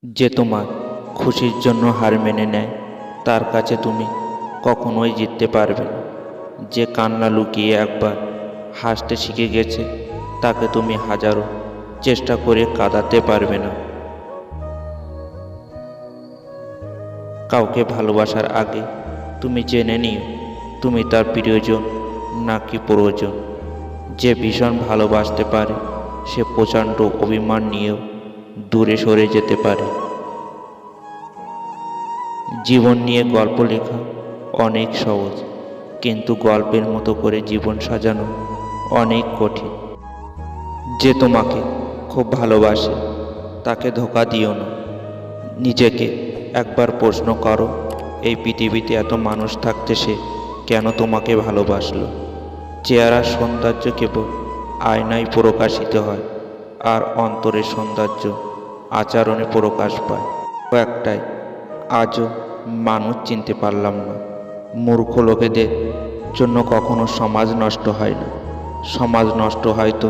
যে তোমার খুশির জন্য হার মেনে নেয় তার কাছে তুমি কখনোই জিততে পারবে না। যে কান্না লুকিয়ে একবার হাসতে শিখে গেছে তাকে তুমি হাজারো চেষ্টা করে কাঁদাতে পারবে না। কাউকে ভালোবাসার আগে তুমি জেনে নিও তুমি তার প্রিয়জন নাকি প্রয়োজন। যে ভীষণ ভালোবাসতে পারে সে প্রচণ্ড অভিমান নিয়েও দূরে সরে যেতে পারে। জীবন নিয়ে গল্প লেখা অনেক সহজ, কিন্তু গল্পের মতো করে জীবন সাজানো অনেক কঠিন। যে তোমাকে খুব ভালোবাসে তাকে ধোঁকা দিও না। নিজেকে একবার প্রশ্ন করো, এই পৃথিবীতে এত মানুষ থাকতে সে কেন তোমাকে ভালোবাসলো। চেহারার সৌন্দর্য কেবল আয়নায় প্রকাশিত হয়, আর অন্তরের সৌন্দর্য আচরণে প্রকাশ পায়। একটাই, আজও মানুষ চিনতে পারলাম না। মূর্খ লোকেদের জন্য কখনো সমাজ নষ্ট হয় না, সমাজ নষ্ট হয় তো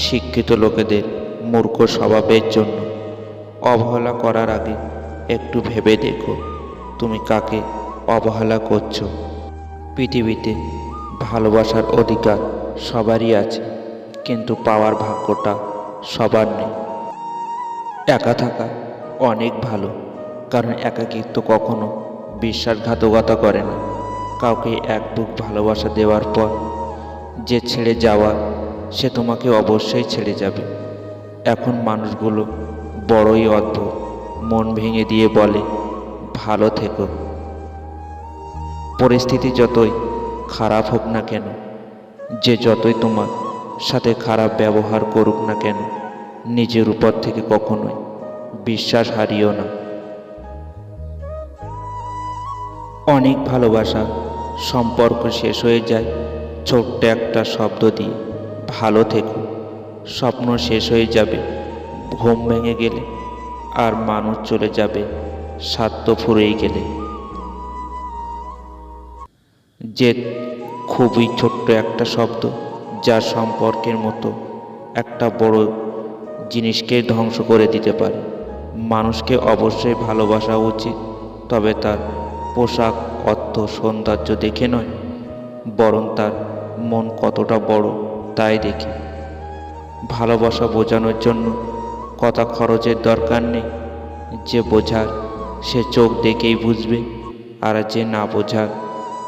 শিক্ষিত লোকেদের মূর্খ স্বভাবের জন্য। অবহেলা করার আগে একটু ভেবে দেখো তুমি কাকে অবহেলা করছো। পৃথিবীতে ভালোবাসার অধিকার সবারই আছে, কিন্তু পাওয়ার ভাগ্যটা সবার নেই। একা থাকা অনেক ভালো, কারণ একাকিত্ব কখনো বিশ্বাসঘাতকতা করে না। কাউকে এক বুক ভালোবাসা দেওয়ার পর যে ছেড়ে যাওয়ার সে তোমাকে অবশ্যই ছেড়ে যাবে। এখন মানুষগুলো বড়ই অদ্ভুত, মন ভেঙে দিয়ে বলে ভালো থেকো। পরিস্থিতি যতই খারাপ হোক না কেন, যে যতই তোমার সাথে খারাপ ব্যবহার করুক না কেন, নিজের উপর থেকে কখনোই বিশ্বাস হারিও না। অনেক ভালোবাসা সম্পর্ক শেষ হয়ে যায় ছোট্ট একটা শব্দ দিয়ে, ভালো থেকো। স্বপ্ন শেষ হয়ে যাবে ঘুম ভেঙে গেলে, আর মানুষ চলে যাবে স্বার্থ ফুরিয়ে গেলে। যে খুবই ছোট্ট একটা শব্দ, যা সম্পর্কের মতো একটা বড় জিনিসকে ধ্বংস করে দিতে পারে। মানুষকে অবশ্যই ভালোবাসা উচিত, তবে তার পোশাক, অর্থ, সৌন্দর্য দেখে নয়, বরং তার মন কতটা বড় তাই দেখে। ভালোবাসা বোঝানোর জন্য কথা খরচের দরকার নেই। যে বোঝার সে চোখ দেখেই বুঝবে, আর যে না বোঝার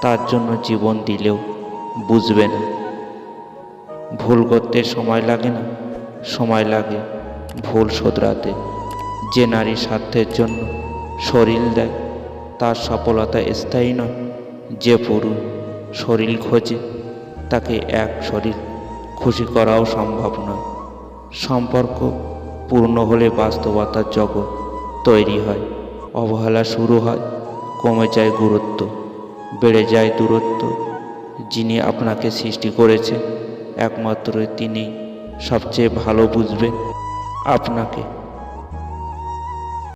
তার জন্য জীবন দিলেও বুঝবে না। ভুল করতে সময় লাগে না, সময় লাগে ভুল শোধরাতে। যে নারী স্বার্থের জন্য শরীর দেয় তার সফলতা স্থায়ী নয়। যে পুরুষ শরীর খোঁজে তাকে এক শরীর খুশি করাও সম্ভব নয়। সম্পর্ক পূর্ণ হলে বাস্তবতার জগৎ তৈরি হয়। অবহেলা শুরু হয়, কমে যায় গুরুত্ব, বেড়ে যায় দূরত্ব। যিনি আপনাকে সৃষ্টি করেছেন একমাত্র তিনি সবচেয়ে ভালো বুঝবেন আপনাকে।